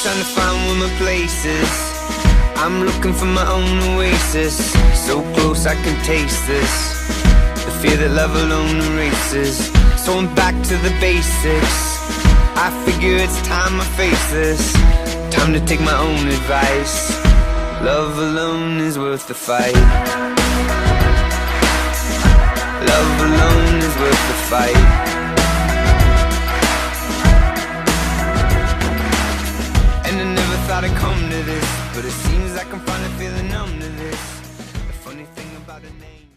Trying to find where my place is. I'm looking for my own oasis. So close I can taste this, the fear that love alone erases. So I'm back to the basics. I figure it's time I face this. Time to take my own advice. Love alone is worth the fight. Love alone is worth the fight. Thought I'd come to this, but it seems like I'm finally feeling numb to this. The funny thing about a name